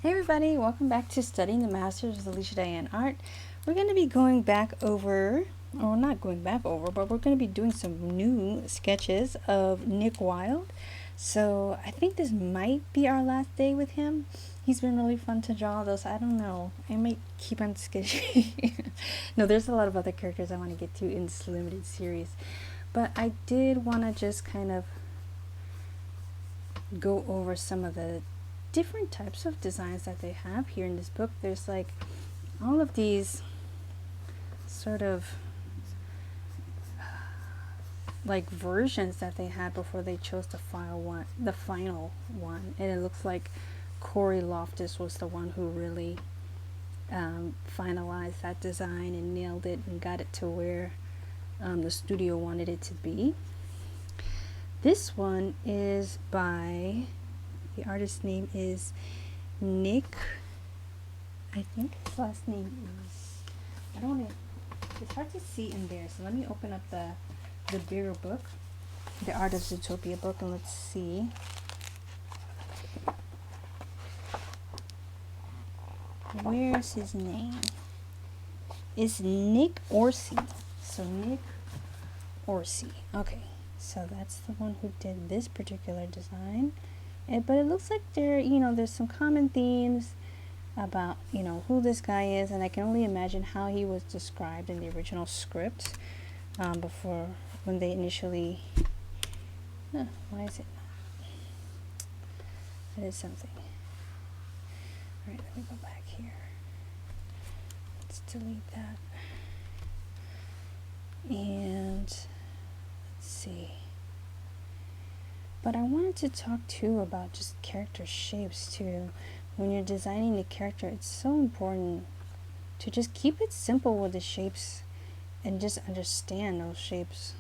Hey everybody, welcome back to Studying the Masters with Alicia Dianne Art. We're going to be going back over, or not going back over, but we're going to be doing some new sketches of Nick Wilde. So I think this might be our last day with him. He's been really fun to draw, though, so I don't know. I might keep on sketching. No, there's a lot of other characters I want to get to in this limited series. But I did want to just kind of go over some of the different types of designs that they have here in this book. There's like all of these sort of like versions that they had before they chose the final one, and it looks like Corey Loftus was the one who really finalized that design and nailed it and got it to where the studio wanted it to be. This one is by, the artist's name is Nick, I think his last name is, I don't know, it's hard to see in there, so let me open up the bigger book, the Art of Zootopia book, and let's see. Where's his name? It's Nick Orsi. So Nick Orsi. Okay, so that's the one who did this particular design. But it looks like there's some common themes about, who this guy is, and I can only imagine how he was described in the original script before, when they initially, why is it not? That is something. Alright, let me go back here. Let's delete that. And let's see. But I wanted to talk too about just character shapes too. When you're designing a character, it's so important to just keep it simple with the shapes and just understand those shapes.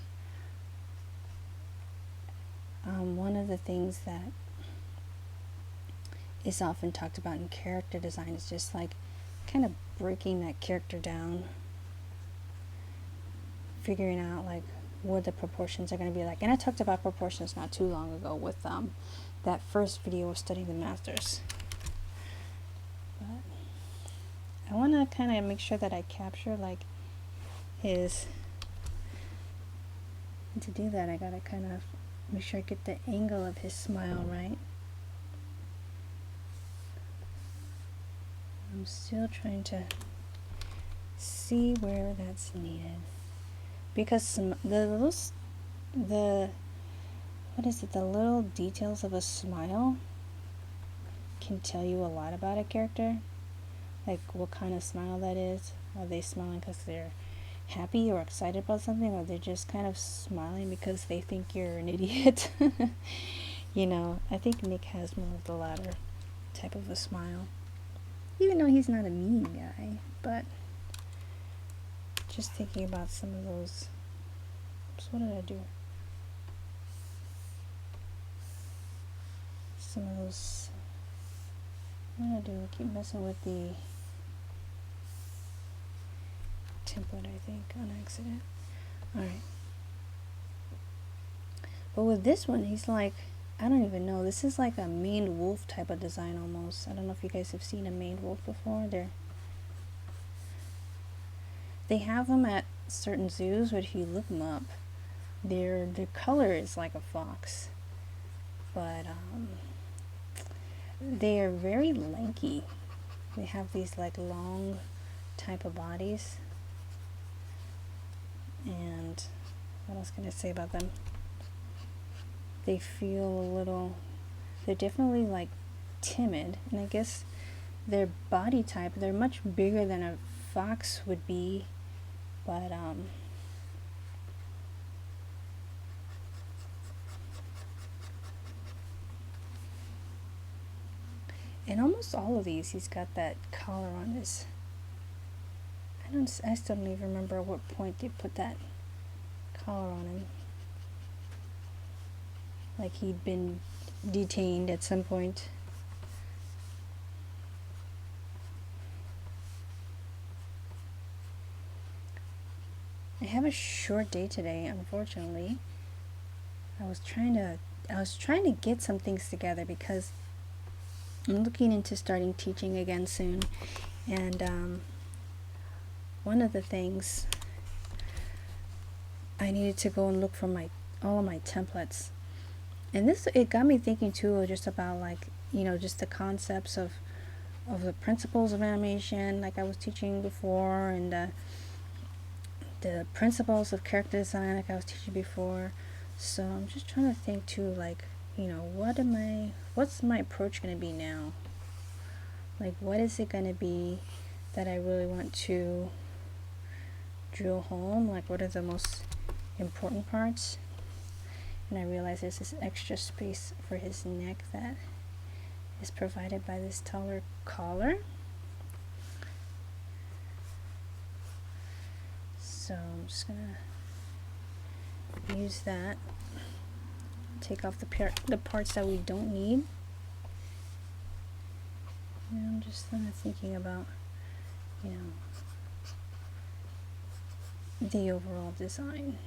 One of the things that is often talked about in character design is just like kind of breaking that character down, figuring out like what the proportions are going to be like. And I talked about proportions not too long ago with that first video of Studying the Masters. But I want to kind of make sure that I capture like his, and to do that I gotta kind of make sure I get the angle of his smile right. I'm still trying to see where that's needed, because the little details of a smile can tell you a lot about a character, like what kind of smile that is. Are they smiling because they're happy or excited about something, or they're just kind of smiling because they think you're an idiot? I think Nick has more of the latter type of a smile, even though he's not a mean guy. But just thinking about some of those. So what did I do? Some of those. What did I do? I keep messing with the template, I think, on accident. Alright. But with this one, he's like, I don't even know. This is like a maned wolf type of design almost. I don't know if you guys have seen a maned wolf before. They have them at certain zoos, but if you look them up, their color is like a fox. But they are very lanky. They have these like long type of bodies. And what else can I say about them? They feel a little, they're definitely like timid, and I guess their body type, they're much bigger than a fox would be, but in almost all of these, he's got that collar on his, I still don't even remember what point they put that collar on him. Like he'd been detained at some point. I have a short day today, unfortunately. I was trying to get some things together because I'm looking into starting teaching again soon, and one of the things I needed to go and look for all of my templates, and it got me thinking too, just about like, you know, just the concepts of the principles of animation, like I was teaching before, and the principles of character design, like I was teaching before. So I'm just trying to think too, like, you know, what's my approach going to be now? Like, what is it going to be that I really want to drill home? Like, what are the most important parts? And I realized there's this extra space for his neck that is provided by this taller collar. So I'm just gonna use that, take off the parts that we don't need. And I'm just thinking about, you know, the overall design.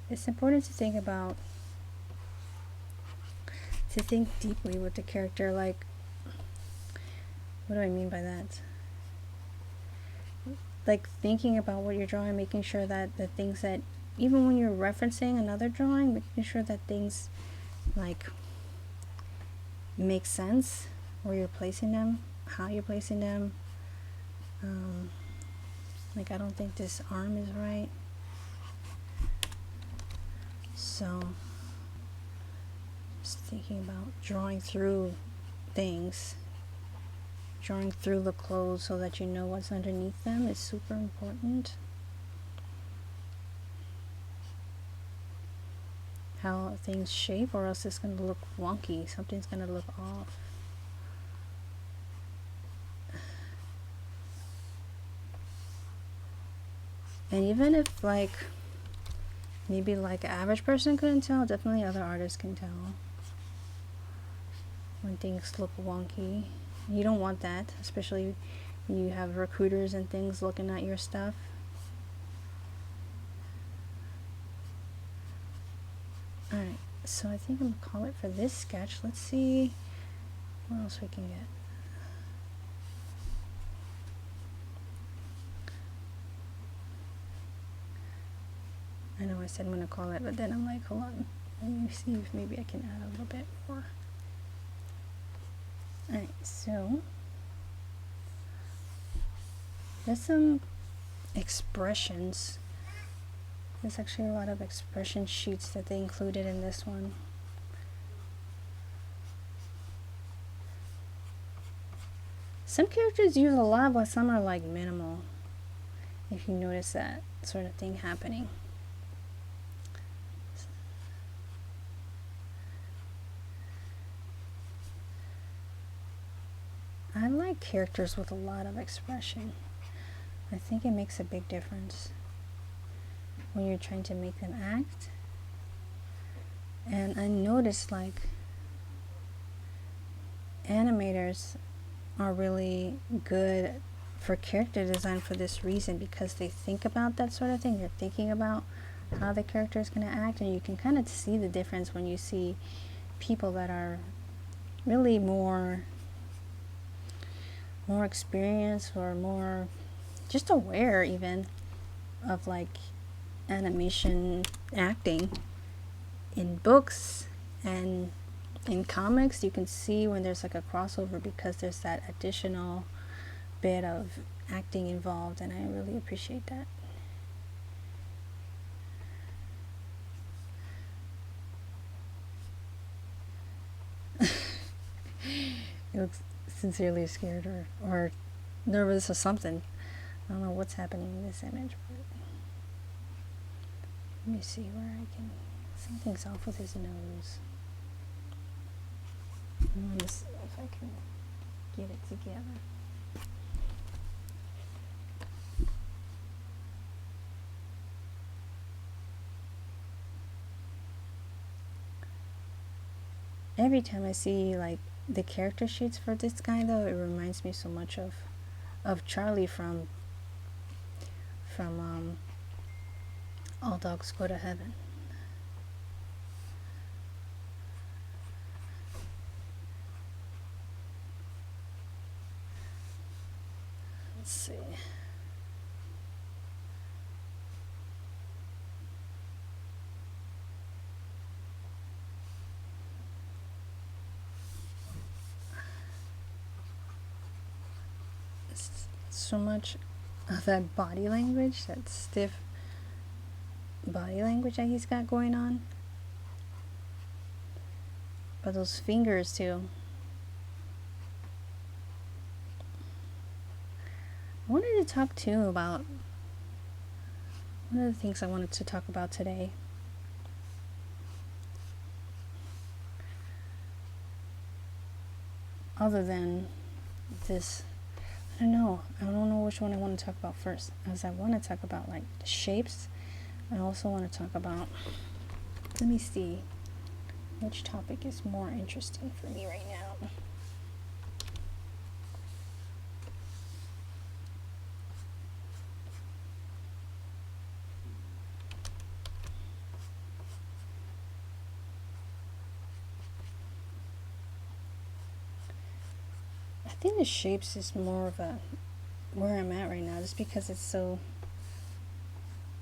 It's important to think deeply with the character. Like, what do I mean by that? Like, thinking about what you're drawing, making sure that the things that, even when you're referencing another drawing, making sure that things like make sense, where you're placing them, how you're placing them. Like, I don't think this arm is right, so just thinking about drawing through things, drawing through the clothes so that you know what's underneath them is super important. How things shape, or else it's going to look wonky, something's going to look off. And even if, like, maybe like an average person couldn't tell, definitely other artists can tell when things look wonky. You don't want that, especially when you have recruiters and things looking at your stuff. Alright, so I think I'm going to call it for this sketch. Let's see what else we can get. I know I said I'm going to call it, but then I'm like, hold on, let me see if maybe I can add a little bit more. Alright, so there's some expressions. There's actually a lot of expression sheets that they included in this one. Some characters use a lot, but some are like minimal, if you notice that sort of thing happening. I like characters with a lot of expression. I think it makes a big difference when you're trying to make them act. And I noticed, like, animators are really good for character design for this reason, because they think about that sort of thing. They're thinking about how the character is going to act, and you can kind of see the difference when you see people that are really more experienced, or more just aware even of like animation acting. In books and in comics, you can see when there's like a crossover, because there's that additional bit of acting involved, and I really appreciate that. It looks sincerely scared or nervous or something. I don't know what's happening in this image, but let me see where I can. Something's off with his nose. Let me see if I can get it together. Every time I see like the character sheets for this guy, though, it reminds me so much of Charlie from All Dogs Go to Heaven. Let's see. So much of that body language, that stiff body language that he's got going on. But those fingers too. I wanted to talk too about one of the things I wanted to talk about today. Other than this, I don't know which one I want to talk about first, as I want to talk about like the shapes. I also want to talk about, let me see which topic is more interesting for me right now. I think the shapes is more of a where I'm at right now, just because it's so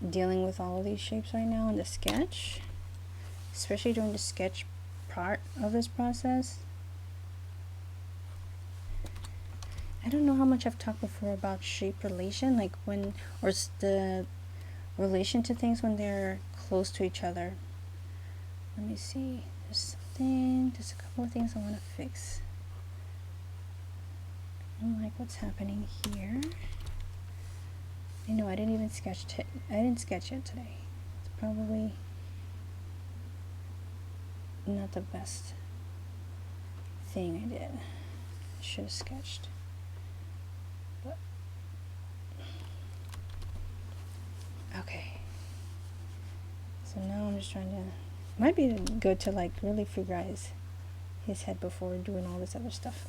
dealing with all of these shapes right now in the sketch, especially during the sketch part of this process. I don't know how much I've talked before about shape relation, like when, or the relation to things when they're close to each other. Let me see, there's a couple of things I want to fix. I don't like what's happening here. I know I didn't sketch it today. It's probably not the best thing I did. I should have sketched. But okay. So now I'm just trying to, might be good to like really figure out his head before doing all this other stuff.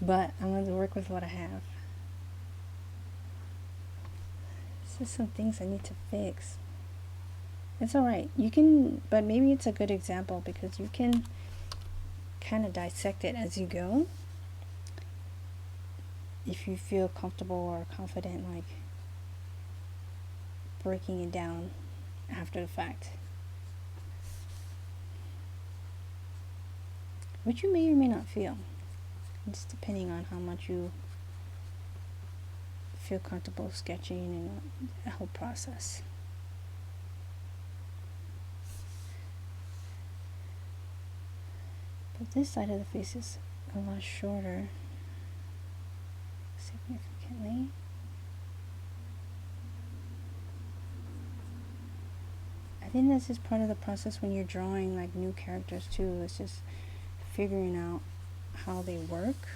But I'm going to work with what I have. This is some things I need to fix. It's alright. You can, but maybe it's a good example because you can kind of dissect it as you go. If you feel comfortable or confident, like breaking it down after the fact. Which you may or may not feel. It's depending on how much you feel comfortable sketching and the whole process. But this side of the face is a lot shorter, significantly. I think this is part of the process when you're drawing like new characters too. It's just figuring out how they work.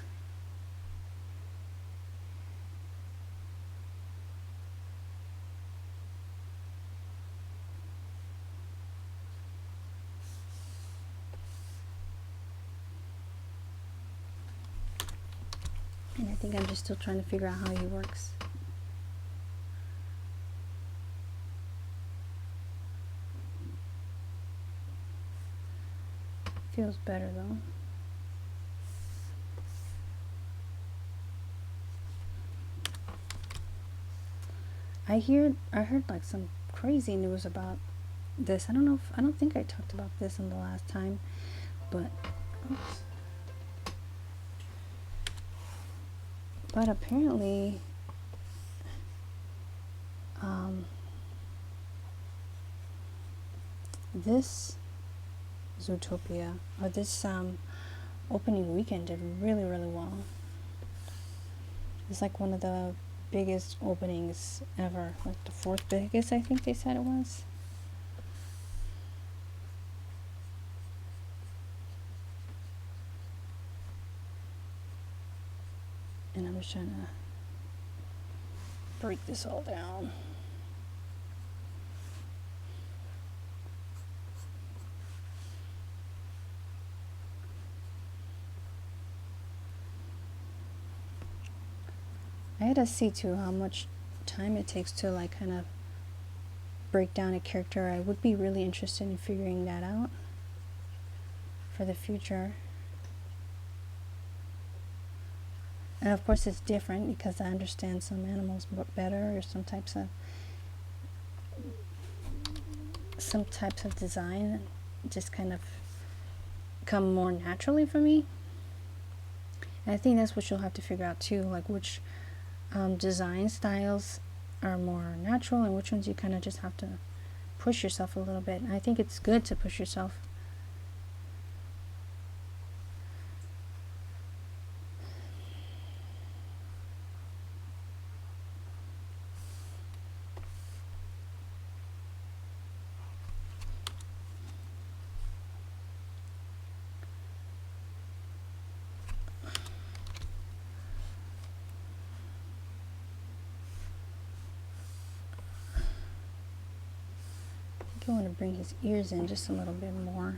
And I think I'm just still trying to figure out how he works. Feels better though. I heard like some crazy news about this. I don't think I talked about this in the last time, but oops. But apparently this Zootopia, or this opening weekend, did really, really well. It's like one of the biggest openings ever, like the 4th biggest, I think they said it was. And I'm just trying to break this all down. I had to see too how much time it takes to like kind of break down a character. I would be really interested in figuring that out for the future. And of course it's different because I understand some animals better, or some types of design just kind of come more naturally for me. And I think that's what you'll have to figure out too, like which design styles are more natural and which ones you kind of just have to push yourself a little bit. And I think it's good to push yourself. I want to bring his ears in just a little bit more.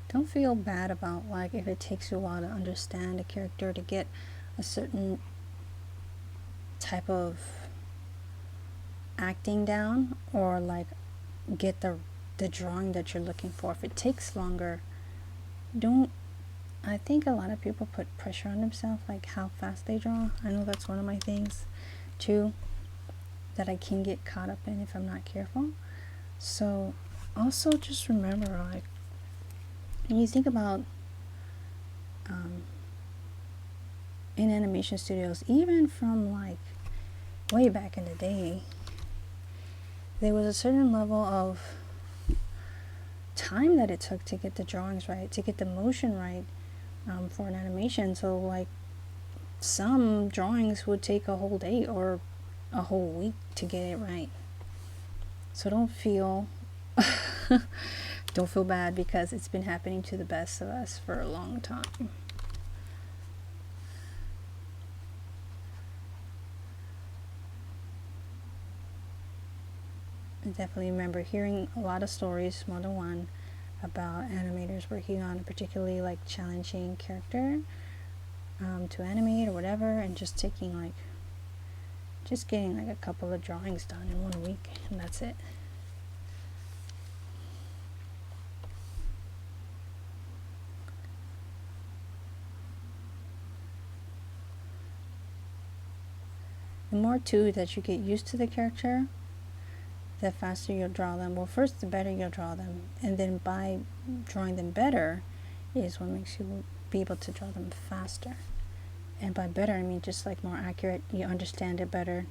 Don't feel bad about like if it takes you a while to understand a character, to get a certain type of acting down, or like get the drawing that you're looking for. If it takes longer, don't. I think a lot of people put pressure on themselves, like how fast they draw. I know that's one of my things too that I can get caught up in if I'm not careful. So also just remember, like when you think about in animation studios, even from like way back in the day, there was a certain level of time that it took to get the drawings right, to get the motion right for an animation. So like some drawings would take a whole day or a whole week to get it right. So don't feel don't feel bad, because it's been happening to the best of us for a long time. I definitely remember hearing a lot of stories, more than one, about animators working on a particularly like challenging character to animate or whatever, and just taking like just getting like a couple of drawings done in 1 week, and that's it. The more too that you get used to the character, the faster you'll draw them. Well, first the better you'll draw them, and then by drawing them better is what makes you be able to draw them faster. And by better, I mean just like more accurate. You understand it better.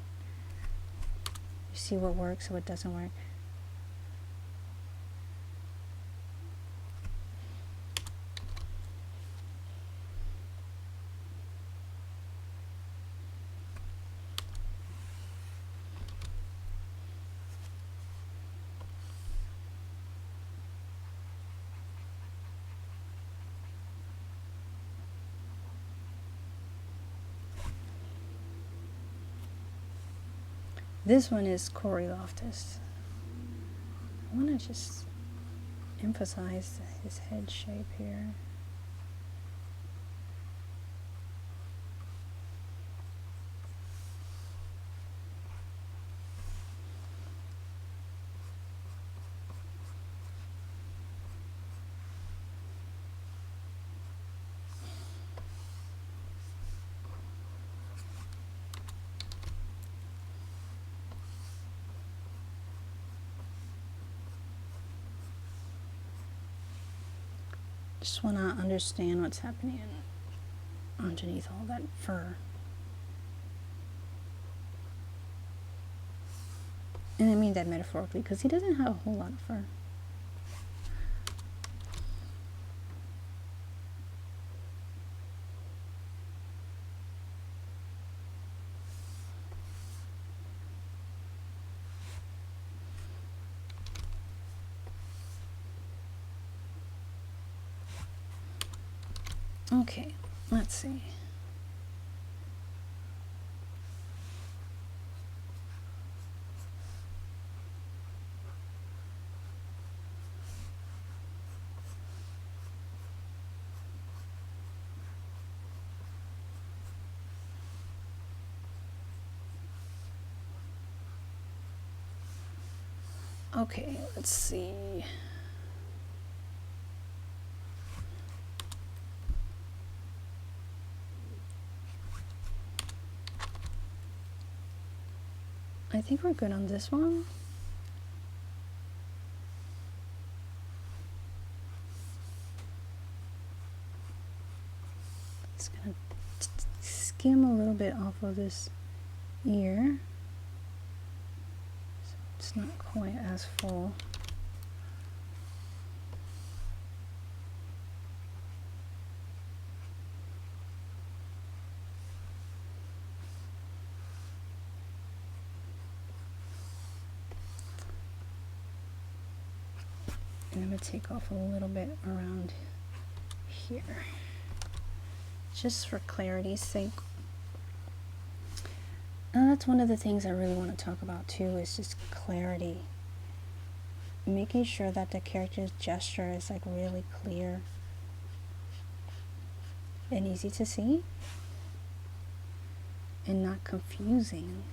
You see what works, what doesn't work. This one is Corey Loftus. I want to just emphasize his head shape here. Just want to understand what's happening underneath all that fur. And I mean that metaphorically, because he doesn't have a whole lot of fur. Okay, let's see. Okay, let's see. I think we're good on this one. Just gonna skim a little bit off of this ear, so it's not quite as full. And I'm going to take off a little bit around here, just for clarity's sake. And that's one of the things I really want to talk about too, is just clarity. Making sure that the character's gesture is like really clear and easy to see and not confusing.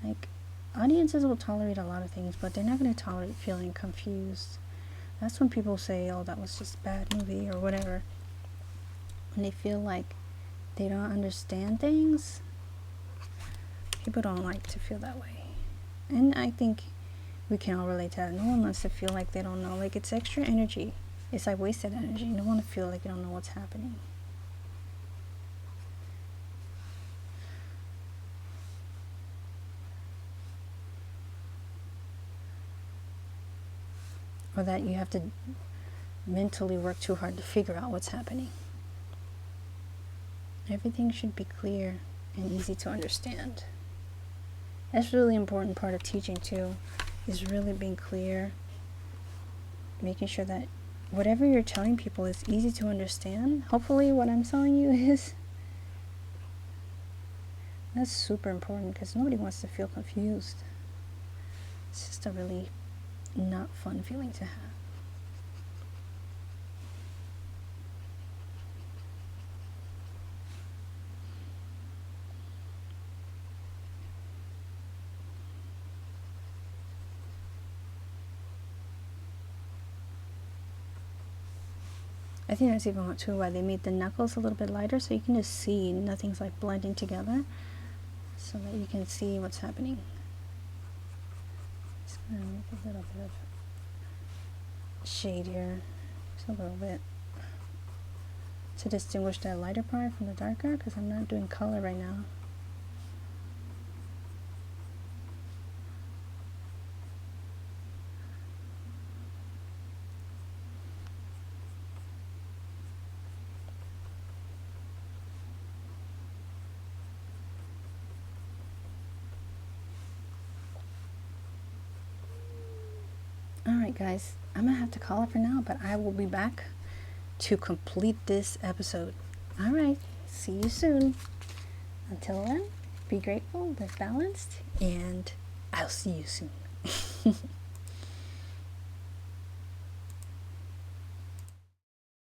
Like, audiences will tolerate a lot of things, but they're not going to tolerate feeling confused. That's when people say, oh, that was just a bad movie or whatever. When they feel like they don't understand things, people don't like to feel that way. And I think we can all relate to that. No one wants to feel like they don't know. Like, it's extra energy. It's like wasted energy. You don't want to feel like you don't know what's happening. Or that you have to mentally work too hard to figure out what's happening. Everything should be clear and easy to understand. That's a really important part of teaching too, is really being clear, making sure that whatever you're telling people is easy to understand. Hopefully what I'm telling you is, that's super important, because nobody wants to feel confused. It's just a really not fun feeling to have. I think that's even too why they made the knuckles a little bit lighter, so you can just see nothing's like blending together, so that you can see what's happening. Just gonna make a little bit of shade here, just a little bit, to distinguish that lighter part from the darker, because I'm not doing color right now. Alright guys, I'm gonna have to call it for now, but I will be back to complete this episode. Alright, see you soon. Until then, be grateful, live balanced, and I'll see you soon.